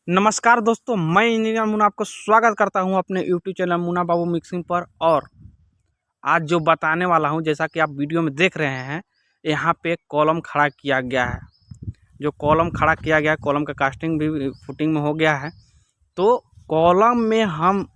नमस्कार दोस्तों, मैं इंजीनियर मुन्ना आपको स्वागत करता हूं अपने यूट्यूब चैनल मुन्ना बाबू मिक्सिंग पर। और आज जो बताने वाला हूं, जैसा कि आप वीडियो में देख रहे हैं, यहां पे कॉलम खड़ा किया गया है। जो कॉलम खड़ा किया गया है, कॉलम का कास्टिंग भी फुटिंग में हो गया है। तो कॉलम में हम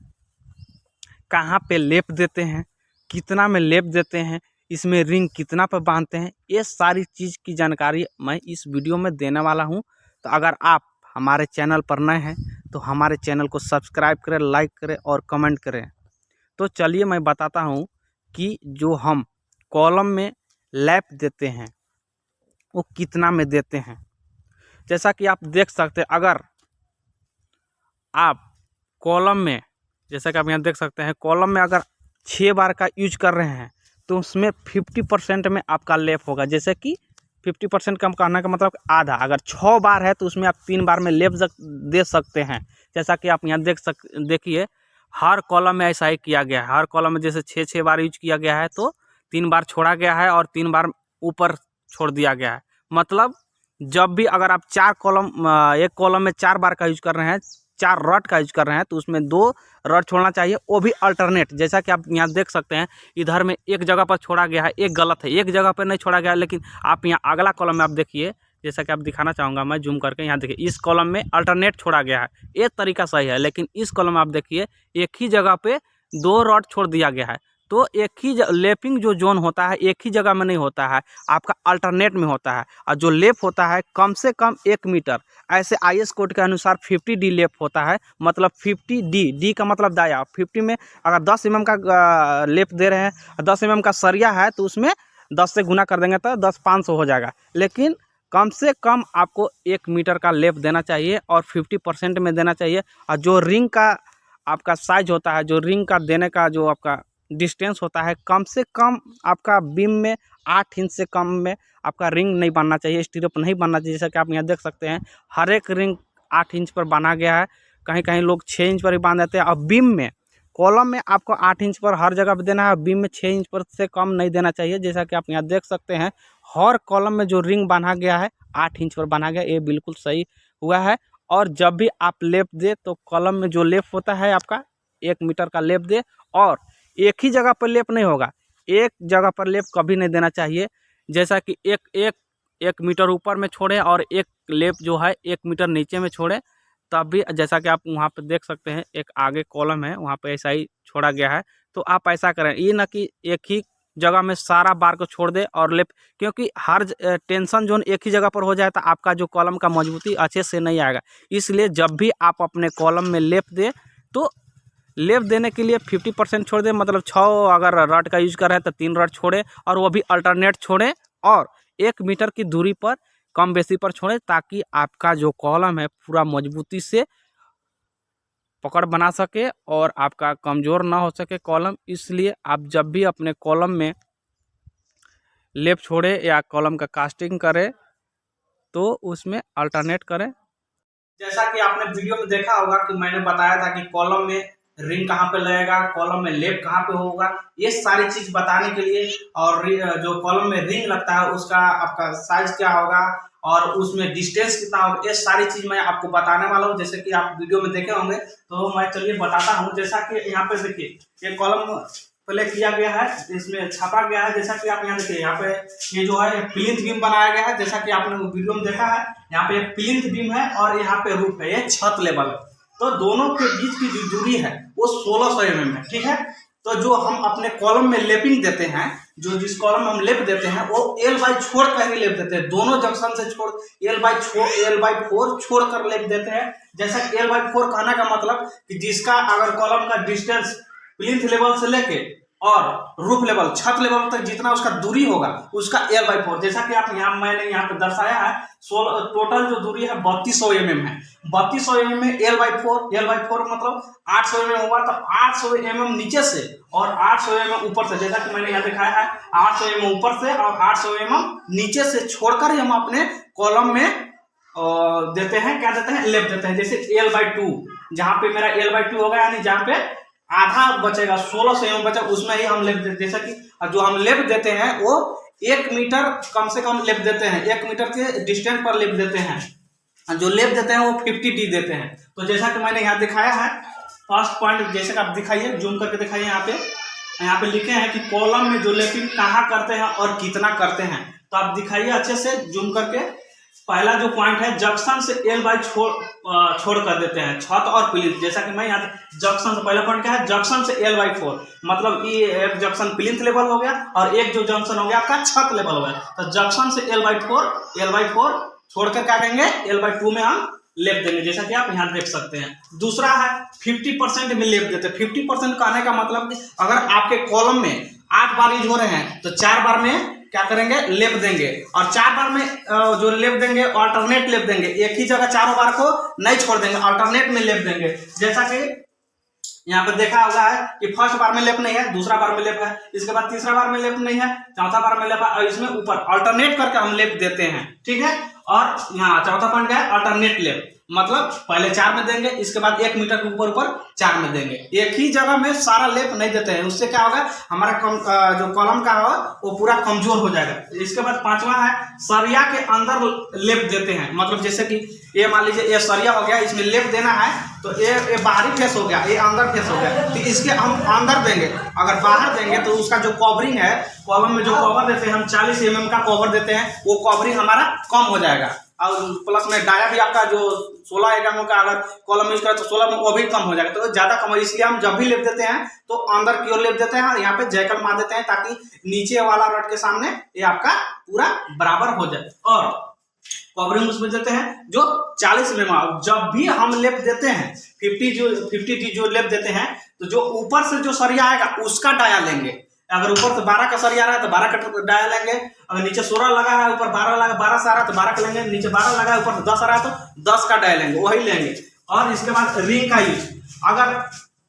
कहां पे लेप देते हैं, कितना में लेप देते हैं, इसमें रिंग कितना पर बांधते हैं, ये सारी चीज़ की जानकारी मैं इस वीडियो में देने वाला हूं। तो अगर आप हमारे चैनल पर नए हैं तो हमारे चैनल को सब्सक्राइब करें, लाइक करें और कमेंट करें। तो चलिए मैं बताता हूं कि जो हम कॉलम में लैप देते हैं वो कितना में देते हैं। जैसा कि आप देख सकते हैं, अगर आप कॉलम में, जैसा कि आप यहाँ देख सकते हैं, कॉलम में अगर 6 बार का यूज कर रहे हैं तो उसमें 50% में आपका लेप होगा। जैसे कि 50% कम कहने का मतलब आधा। अगर 6 बार है तो उसमें आप 3 बार में लेप दे सकते हैं। जैसा कि आप यहाँ देखिए, हर कॉलम में ऐसा ही किया गया है। हर कॉलम में जैसे 6 बार यूज किया गया है तो 3 बार छोड़ा गया है और 3 बार ऊपर छोड़ दिया गया है। मतलब जब भी अगर आप एक कॉलम में 4 बार का यूज कर रहे हैं, 4 रड का यूज कर रहे हैं, तो उसमें 2 रड छोड़ना चाहिए, वो भी अल्टरनेट। जैसा कि आप यहाँ देख सकते हैं, इधर में एक जगह पर छोड़ा गया है, एक गलत है, एक जगह पर नहीं छोड़ा गया है। लेकिन आप यहाँ अगला कॉलम में आप देखिए, जैसा कि आप दिखाना चाहूँगा मैं जूम करके, यहाँ देखिए, इस कॉलम में अल्टरनेट छोड़ा गया है। ये तरीका सही है, लेकिन इस कॉलम में आप देखिए एक ही जगह पे 2 रड छोड़ दिया गया है। तो एक ही लेपिंग जो जोन होता है एक ही जगह में नहीं होता है, आपका अल्टरनेट में होता है। और जो लेप होता है कम से कम 1 मीटर, ऐसे IS कोड के अनुसार 50 डी लेप होता है। मतलब 50 डी का मतलब दाया। 50 में अगर 10 mm का लेप दे रहे हैं, 10 mm का सरिया है, तो उसमें 10 से गुना कर देंगे तो 10 500 हो जाएगा। लेकिन कम से कम आपको 1 मीटर का लेप देना चाहिए और 50% में देना चाहिए। और जो रिंग का आपका साइज होता है, जो रिंग का देने का जो आपका डिस्टेंस होता है, कम से कम आपका बीम में 8 इंच से कम में आपका रिंग नहीं बनना चाहिए, स्टीरोप नहीं बनना चाहिए। जैसा कि आप यहाँ देख सकते हैं, हर एक रिंग 8 इंच पर बना गया है। कहीं कहीं लोग 6 इंच पर ही बांध देते हैं। और बीम में, कॉलम में आपको 8 इंच पर हर जगह पर देना है, बीम में 6 इंच पर से कम नहीं देना चाहिए। जैसा कि आप यहाँ देख सकते हैं, हर कॉलम में जो रिंग बना गया है 8 इंच पर बना गया, ये बिल्कुल सही हुआ है। और जब भी आप लेप दे तो कॉलम में जो लेप होता है आपका 1 मीटर का लेप दे। और एक ही जगह पर लेप नहीं होगा, एक जगह पर लेप कभी नहीं देना चाहिए। जैसा कि एक मीटर ऊपर में छोड़े और एक लेप जो है 1 मीटर नीचे में छोड़े, तब भी जैसा कि आप वहाँ पे देख सकते हैं, एक आगे कॉलम है वहाँ पे ऐसा ही छोड़ा गया है। तो आप ऐसा करें, ये ना कि एक ही जगह में सारा बार को छोड़ दे और लेप, क्योंकि हर टेंशन जोन एक ही जगह पर हो जाए तो आपका जो कॉलम का मजबूती अच्छे से नहीं आएगा। इसलिए जब भी आप अपने कॉलम में लेप दे तो लेप देने के लिए 50% छोड़ दें। मतलब 6 अगर रड का यूज कर रहे हैं तो 3 रड छोड़े, और वो भी अल्टरनेट छोड़ें, और 1 मीटर की दूरी पर कम बेसी पर छोड़ें, ताकि आपका जो कॉलम है पूरा मजबूती से पकड़ बना सके और आपका कमज़ोर ना हो सके कॉलम। इसलिए आप जब भी अपने कॉलम में लेप छोड़े या कॉलम का कास्टिंग करें तो उसमें अल्टरनेट करें। जैसा कि आपने वीडियो में देखा होगा कि मैंने बताया था कि कॉलम में रिंग कहाँ पे लगेगा, कॉलम में लेप कहाँ पे होगा, ये सारी चीज बताने के लिए। और जो कॉलम में रिंग लगता है उसका आपका साइज क्या होगा और उसमें डिस्टेंस कितना होगा, ये सारी चीज मैं आपको बताने वाला हूँ। जैसे कि आप वीडियो में देखे होंगे, तो मैं चलिए बताता हूँ। जैसा कि यहाँ पे देखिए, ये कॉलम प्ले किया गया है, इसमें छापा गया है। जैसा कि आप यहाँ देखिए, यहाँ पे ये जो है प्लिंथ बीम बनाया गया है। जैसा कि आपने वीडियो में देखा है, यहाँ पे प्लिंथ बीम है और यहाँ पे रूफ है, ये छत लेवल है। तो दोनों के बीच की जो दूरी है वो 1600 mm है, ठीक है। तो जो हम अपने कॉलम में लेपिंग देते हैं, जो जिस कॉलम में हम लेप देते हैं, वो L बाई छोड़ कर ही लेप देते हैं। दोनों जंक्शन से छोड़ L बाई 4 छोड़ कर लेप देते हैं। जैसा L बाई 4 कहने का मतलब कि जिसका अगर कॉलम का डिस्टेंस प्लिंथ लेवल से लेके और रूफ लेवल, छत लेवल तक जितना उसका दूरी होगा उसका L बाई 4। जैसा कि आप मैंने यहाँ पे दर्शाया है, टोटल जो दूरी है 3200 mm है। 3200 mm में L बाई 4 मतलब 800 mm होगा। तो 800 mm नीचे से और 800 mm ऊपर से, जैसा कि मैंने यहाँ दिखाया है, 800 mm ऊपर से और 800 mm नीचे से छोड़कर ही हम अपने कॉलम में देते हैं। क्या देते हैं? लेप देते हैं। जैसे L बाई 2, जहाँ पे मेरा L बाई 2 होगा, यानी जहाँ पे आधा बचेगा, 1600 mm बचा, उसमें ही हम लेप देते हैं। जैसा कि जो हम लेप देते हैं वो 1 मीटर कम से कम लेप देते हैं, 1 मीटर के डिस्टेंस पर लेप देते हैं। जो लेप देते हैं वो 50D देते हैं। तो जैसा कि मैंने यहाँ दिखाया है, फर्स्ट पॉइंट जैसे कि आप दिखाइए, जूम करके दिखाइए। यहाँ पे लिखे हैं कि कॉलम में जो लेपिंग कहाँ करते हैं और कितना करते हैं। तो आप दिखाइए अच्छे से जूम करके। पहला जो पॉइंट है, जंक्शन से L बाई छोड़ कर देते हैं, छत और प्लिंथ। जैसा कि मैं यहाँ जंक्शन से, पहला पॉइंट क्या है, जंक्शन से L बाई 4, मतलब ये एक जंक्शन प्लिंथ लेवल हो गया और एक जो जंक्शन हो गया आपका छत लेवल हो गया। तो जंक्शन से L बाई 4 छोड़कर क्या करेंगे, L बाई 2 में हम लेप देंगे, जैसा कि आप यहाँ देख सकते हैं। दूसरा है 50% में लेप देते हैं। 50% कहने का मतलब कि अगर आपके कॉलम में 8 बार यूज हो रहे हैं तो 4 बार में क्या करेंगे, लेप देंगे, और 4 बार में जो लेप देंगे अल्टरनेट लेप देंगे, एक ही जगह चारों बार को नहीं छोड़ देंगे, अल्टरनेट में लेप देंगे। जैसा कि यहाँ पे देखा होगा है कि फर्स्ट बार में लेप नहीं है, दूसरा बार में लेप है, इसके बाद तीसरा बार में लेप नहीं है, चौथा बार में लेप है, और इसमें ऊपर अल्टरनेट करके हम लेप देते हैं, ठीक है। और यहाँ चौथा पॉइंट क्या है, अल्टरनेट लेप, मतलब पहले 4 में देंगे, इसके बाद 1 मीटर के ऊपर 4 में देंगे। एक ही जगह में सारा लेप नहीं देते हैं, उससे क्या होगा, हमारा जो कॉलम का होगा वो पूरा कमजोर हो जाएगा। इसके बाद पांचवा है, सरिया के अंदर लेप देते हैं, मतलब जैसे कि ये मान लीजिए ये सरिया हो गया, इसमें लेप देना है, तो ये बाहरी फेस हो गया, ये अंदर फेस हो गया, तो इसके हम अंदर देंगे। अगर बाहर देंगे तो उसका जो कवरिंग है, कॉलम में जो कवर देते हैं हम 40 mm का कवर देते हैं, वो कवरिंग हमारा कम हो जाएगा। और प्लस में डाया भी आपका जो 16 mm का अगर कॉलम यूज करें तो 16 में वो भी कम हो जाएगा, तो ज्यादा कम हो। इसलिए हम जब भी लेप देते हैं तो अंदर की ओर लेप देते हैं और यहाँ पे जैकल मार देते हैं, ताकि नीचे वाला रड के सामने ये आपका पूरा बराबर हो जाए। और कवरिंग उसमें देते हैं जो 40 mm। जब भी हम लेप देते हैं 50D जो लेप देते हैं, तो जो ऊपर से जो सरिया आएगा उसका डाया लेंगे। अगर ऊपर से 12 का सरिया आ रहा है तो 12 का डाया लेंगे, अगर नीचे 16 लगा है ऊपर 12 लगा, 12 से आ रहा है तो 12 का लेंगे, नीचे 12 लगा है ऊपर 10 आ रहा है तो 10 का डाया लेंगे, वही लेंगे। और इसके बाद रिंग का यूज, अगर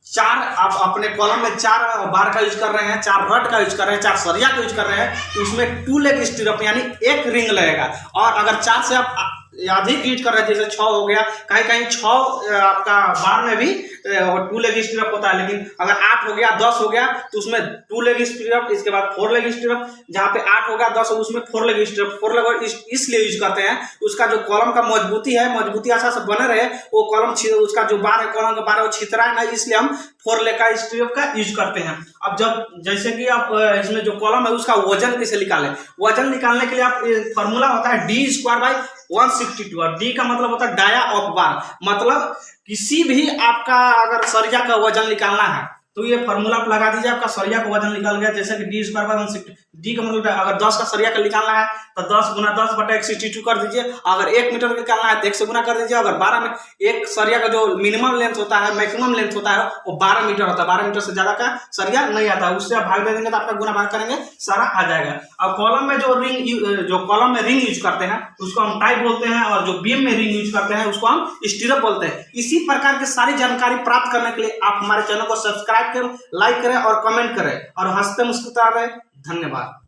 4 आप अपने कॉलम में 4 बार का यूज कर रहे हैं, 4 रड का यूज कर रहे हैं, 4 सरिया का यूज कर रहे हैं, तो उसमें 2 लेग स्टिरअप यानी 1 रिंग लगेगा। और अगर 4 से आप अधिक यूज कर रहे हैं, जैसे 6 हो गया, कहीं 6 आपका बार में भी 2 लेग स्टिरअप होता है, लेकिन अगर 8 हो गया 10 हो गया तो उसमें 2 लेग स्टिरअप, इसके बाद 4 लेग स्टिरअप। जहाँ पे 8 हो गया 10 उसमें 4 लेग स्टिरअप, 4 लेग इसलिए यूज करते हैं, उसका जो कॉलम का मजबूती है, मजबूती अच्छा से बने रहे, वो कॉलम उसका जो बार है कॉलम का बार है वो छितराए नहीं, इसलिए हम 4 लेग का स्टिरअप का यूज करते हैं। अब जब जैसे कि आप इसमें जो कॉलम है उसका वजन कैसे निकालें, वजन निकालने के लिए आप फॉर्मूला होता है D²/162, और D का मतलब होता है डाया ऑफ बार, मतलब किसी भी आपका अगर सरिया का वजन निकालना है तो ये फॉर्मूला आप लगा दीजिए, आपका सरिया का वजन निकल गया। जैसे कि D²/162, D का मतलब अगर 10 का सरिया का निकालना है तो 10 गुना 10/162 कर दीजिए। अगर 1 मीटर का निकालना है तो 1 से गुना कर दीजिए। अगर 12 में एक सरिया का जो मिनिमम लेंथ होता है, मैक्सिमम लेंथ होता है, वो 12 मीटर होता है, 12 मीटर से ज्यादा का सरिया नहीं आता है, उससे आप भाग दे देंगे तो आपका गुना भाग करेंगे सारा आ जाएगा। अब कॉलम में जो कॉलम में रिंग यूज करते हैं उसको हम टाई बोलते हैं, और जो बीम में रिंग यूज करते हैं उसको हम स्टिरअप बोलते हैं। इसी प्रकार की सारी जानकारी प्राप्त करने के लिए आप हमारे चैनल को सब्सक्राइब करें, लाइक करें और कमेंट करें, और हंसते मुस्कुराते रहें। धन्यवाद।